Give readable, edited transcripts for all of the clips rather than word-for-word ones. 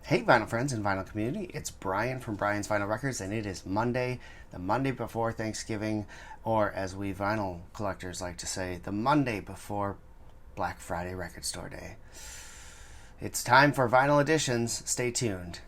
Hey vinyl friends and vinyl community, it's Brian from Brian's Vinyl Records, and it is Monday, the Monday before Thanksgiving, or as we vinyl collectors like to say, the Monday before Black Friday Record Store Day. It's time for Vinyl Editions. Stay tuned.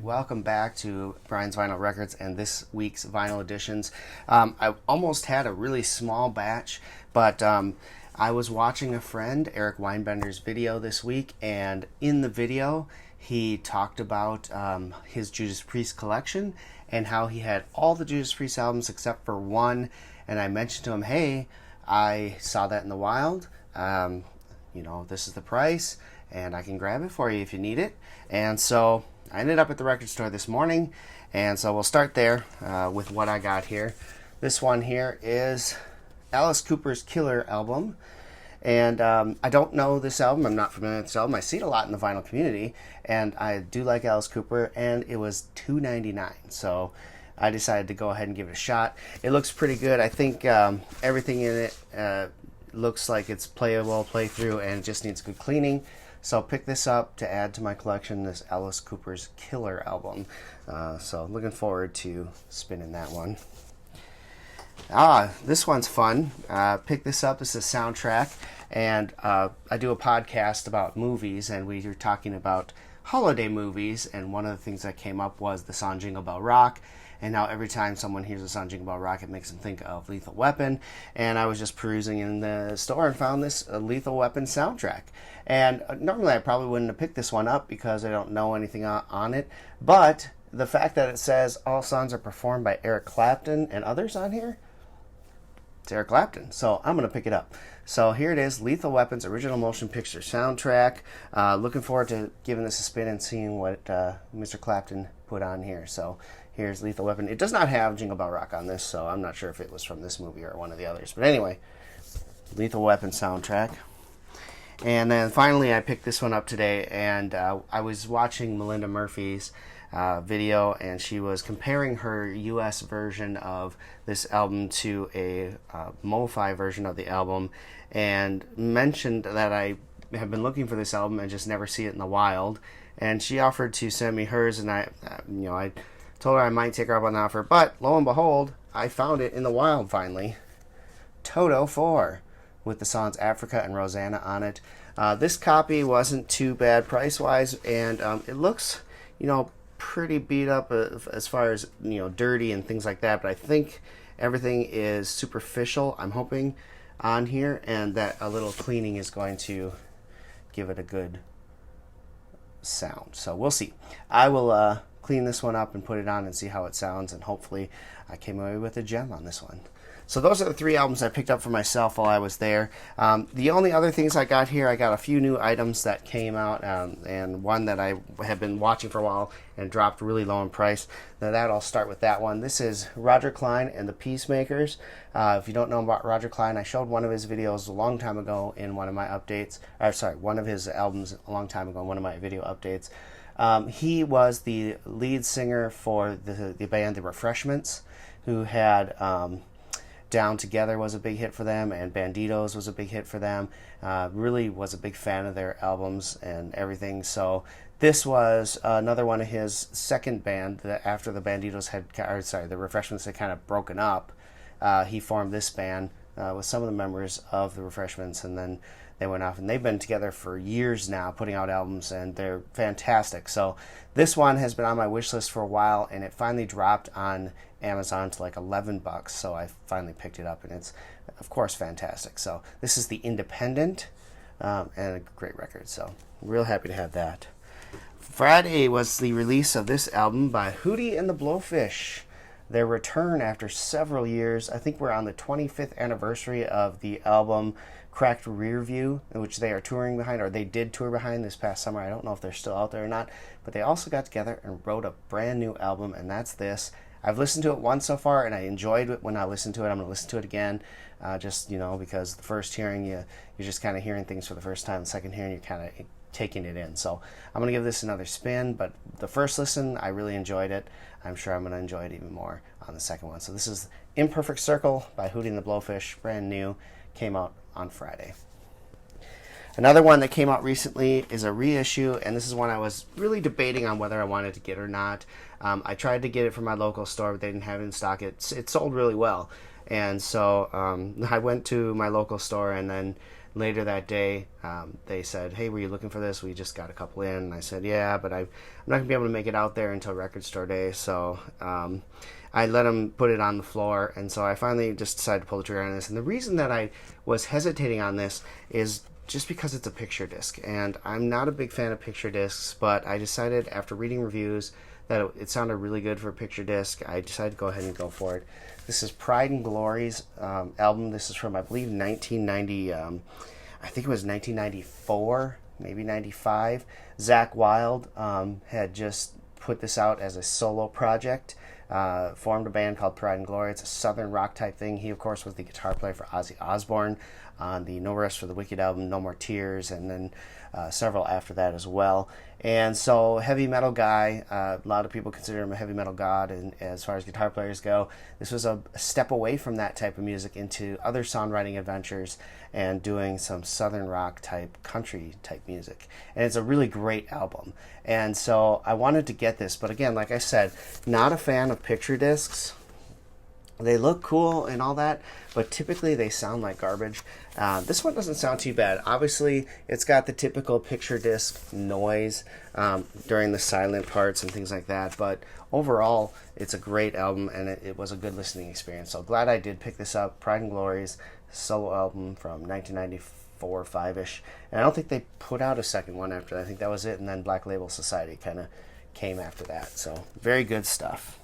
Welcome back to Brian's Vinyl Records and this week's Vinyl Editions. I almost had a really small batch, but I was watching a friend, Eric Weinbender's video this week, and in the video he talked about his Judas Priest collection and how he had all the Judas Priest albums except for one, and I mentioned to him, hey, I saw that in the wild, this is the price, and I can grab it for you if you need it. And so I ended up at the record store this morning, and so we'll start there with what I got here. This one here is Alice Cooper's Killer album, and I don't know this album. I'm not familiar with this album. I see it a lot in the vinyl community, and I do like Alice Cooper, and it was $2.99, so I decided to go ahead and give it a shot. It looks pretty good. I think everything in it looks like it's playable, play through, and it just needs good cleaning. So pick this up to add to my collection, this Alice Cooper's Killer album. So looking forward to spinning that one. This one's fun. Pick this up. This is a soundtrack. And I do a podcast about movies, and we were talking about holiday movies. And one of the things that came up was the song Jingle Bell Rock. And now every time someone hears the song Jingle Bell Rock, it makes them think of Lethal Weapon. And I was just perusing in the store and found this Lethal Weapon soundtrack. And normally I probably wouldn't have picked this one up because I don't know anything on it. But the fact that it says all songs are performed by Eric Clapton and others on here, it's Eric Clapton. So I'm going to pick it up. So here it is, Lethal Weapon's original motion picture soundtrack. Looking forward to giving this a spin and seeing what Mr. Clapton put on here. So here's Lethal Weapon. It does not have Jingle Bell Rock on this, so I'm not sure if it was from this movie or one of the others. But anyway, Lethal Weapon soundtrack. And then finally I picked this one up today, and I was watching Melinda Murphy's video, and she was comparing her US version of this album to a MoFi version of the album, and mentioned that I have been looking for this album and just never see it in the wild. And she offered to send me hers, and I told her I might take her up on the offer, but lo and behold, I found it in the wild finally. Toto 4, with the songs Africa and Rosanna on it. This copy wasn't too bad price-wise, and it looks, pretty beat up as far as, dirty and things like that, but I think everything is superficial, I'm hoping, on here, and that a little cleaning is going to give it a good sound. So we'll see. I will clean this one up and put it on and see how it sounds, and hopefully I came away with a gem on this one. So those are the three albums I picked up for myself while I was there. The only other things I got here, I got a few new items that came out, and one that I have been watching for a while and dropped really low in price. Now that I'll start with that one. This is Roger Cline and the Peacemakers. If you don't know about Roger Cline, I showed one of his videos a long time ago in one of my updates. One of his albums a long time ago in one of my video updates. He was the lead singer for the band The Refreshments, who had Down Together was a big hit for them, and Banditos was a big hit for them. Really was a big fan of their albums and everything. So this was another one of his second band that after the the Refreshments had kind of broken up. He formed this band with some of the members of the Refreshments, and then they went off, and they've been together for years now, putting out albums, and they're fantastic. So this one has been on my wish list for a while, and it finally dropped on Amazon to like $11, so I finally picked it up, and it's, of course, fantastic. So this is The Independent, and a great record, so real happy to have that. Friday was the release of this album by Hootie and the Blowfish. their return after several years. I think we're on the 25th anniversary of the album Cracked Rear View, which they are touring behind, or they did tour behind this past summer. I don't know if they're still out there or not, but they also got together and wrote a brand new album, and that's this. I've listened to it once so far, and I enjoyed it when I listened to it. I'm going to listen to it again, just, because the first hearing, you're just kind of hearing things for the first time. The second hearing, you're kind of taking it in. So I'm going to give this another spin, but the first listen, I really enjoyed it. I'm sure I'm going to enjoy it even more on the second one. So this is Imperfect Circle by Hootie and the Blowfish, brand new, came out on Friday. Another one that came out recently is a reissue, and this is one I was really debating on whether I wanted to get or not. I tried to get it from my local store, but they didn't have it in stock. It sold really well, and so I went to my local store, and then later that day they said, "Hey, were you looking for this? We just got a couple in." And I said, "Yeah, but I'm not going to be able to make it out there until record store day," so I let them put it on the floor, and so I finally just decided to pull the trigger on this. And the reason that I was hesitating on this is just because it's a picture disc, and I'm not a big fan of picture discs, but I decided after reading reviews that it sounded really good for a picture disc. I decided to go ahead and go for it. This is Pride and Glory's album. This is from, I believe, 1990. I think it was 1994, maybe 95. Zakk Wylde had just put this out as a solo project. Formed a band called Pride and Glory. It's a southern rock type thing. He, of course, was the guitar player for Ozzy Osbourne on the No Rest for the Wicked album, No More Tears, and then several after that as well. And so, heavy metal guy. A lot of people consider him a heavy metal god, and as far as guitar players go, this was a step away from that type of music into other songwriting adventures and doing some southern rock type, country type music. And it's a really great album. And so I wanted to get this, but again, like I said, not a fan of picture discs. They look cool and all that, but typically they sound like garbage. This one doesn't sound too bad. Obviously, it's got the typical picture disc noise during the silent parts and things like that, but overall, it's a great album, and it was a good listening experience. So glad I did pick this up. Pride and Glory's solo album from 1994, 5-ish. And I don't think they put out a second one after that. I think that was it, and then Black Label Society kind of came after that. So very good stuff.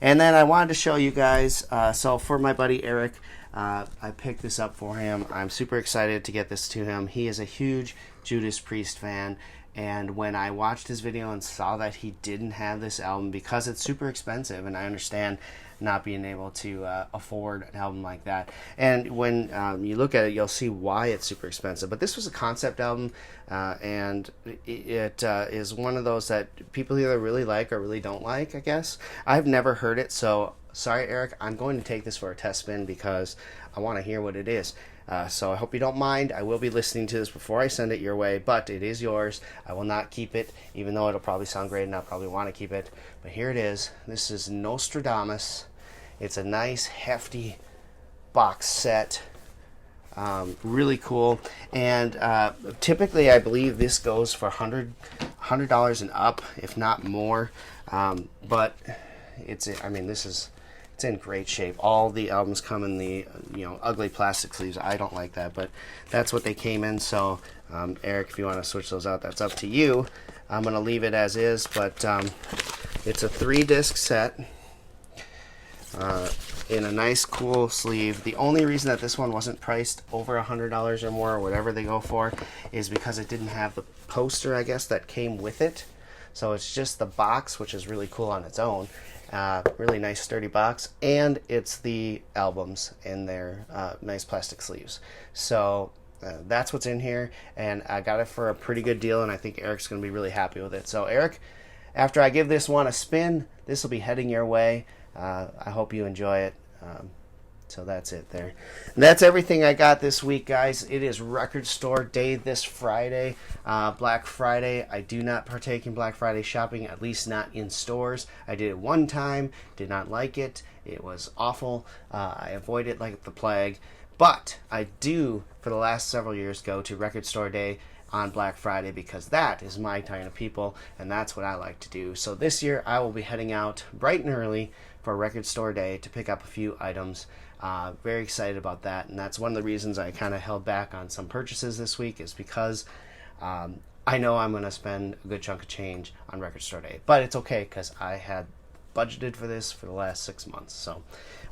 And then I wanted to show you guys, so for my buddy Eric, I picked this up for him. I'm super excited to get this to him. He is a huge Judas Priest fan, and when I watched his video and saw that he didn't have this album because it's super expensive, and I understand not being able to afford an album like that. And when you look at it, you'll see why it's super expensive. But this was a concept album, and it is one of those that people either really like or really don't like, I guess. I've never heard it, so sorry, Eric. I'm going to take this for a test spin because I want to hear what it is. So I hope you don't mind. I will be listening to this before I send it your way, but it is yours. I will not keep it, even though it'll probably sound great and I'll probably want to keep it. But here it is. This is Nostradamus. It's a nice, hefty box set. Really cool. And typically, I believe this goes for $100 and up, if not more. But it's in great shape. All the albums come in the ugly plastic sleeves. I don't like that, but that's what they came in. So Eric, if you want to switch those out, that's up to you. I'm going to leave it as is, but it's a 3-disc set in a nice cool sleeve. The only reason that this one wasn't priced over $100 or more, or whatever they go for, is because it didn't have the poster, I guess, that came with it. So it's just the box, which is really cool on its own. Really nice sturdy box, and it's the albums in their nice plastic sleeves. So that's what's in here, and I got it for a pretty good deal, and I think Eric's going to be really happy with it. So Eric, after I give this one a spin, this will be heading your way. I hope you enjoy it. So that's it there. And that's everything I got this week, guys. It is record store day this Friday, Black Friday. I do not partake in Black Friday shopping, at least not in stores. I did it one time, did not like it. It was awful. I avoid it like the plague. But I do, for the last several years, go to record store day on Black Friday because that is my kind of people, and that's what I like to do. So this year I will be heading out bright and early for record store day to pick up a few items. Very excited about that, and that's one of the reasons I kind of held back on some purchases this week, is because I know I'm going to spend a good chunk of change on record store day. But it's okay because I had budgeted for this for the last 6 months. So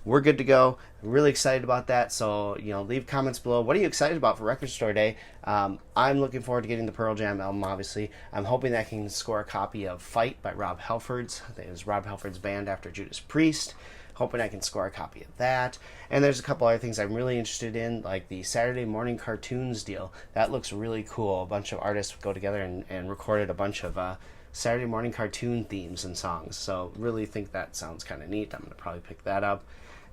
we're good to go. I'm really excited about that. So, leave comments below. What are you excited about for Record Store Day? I'm looking forward to getting the Pearl Jam album, obviously. I'm hoping that I can score a copy of Fight by Rob Halford's. I think it was Rob Halford's band after Judas Priest. Hoping I can score a copy of that. And there's a couple other things I'm really interested in, like the Saturday morning cartoons deal. That looks really cool. A bunch of artists go together and recorded a bunch of Saturday morning cartoon themes and songs. So really think that sounds kind of neat. I'm going to probably pick that up.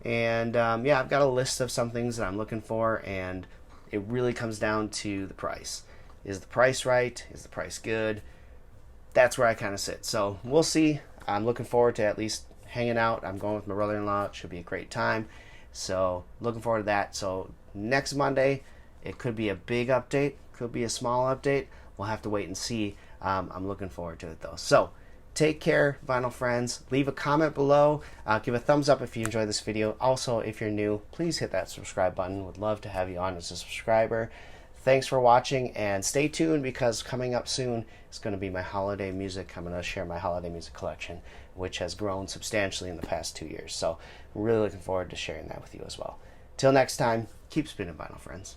And I've got a list of some things that I'm looking for, and it really comes down to the price. Is the price right? Is the price good? That's where I kind of sit. So we'll see. I'm looking forward to at least hanging out. I'm going with my brother-in-law. It should be a great time. So looking forward to that. So next Monday, it could be a big update, could be a small update. We'll have to wait and see. I'm looking forward to it though. So take care, vinyl friends. Leave a comment below. Give a thumbs up if you enjoyed this video. Also, if you're new, please hit that subscribe button. Would love to have you on as a subscriber. Thanks for watching, and stay tuned because coming up soon is going to be my holiday music. I'm going to share my holiday music collection, which has grown substantially in the past 2 years. So I'm really looking forward to sharing that with you as well. Till next time, keep spinning vinyl, friends.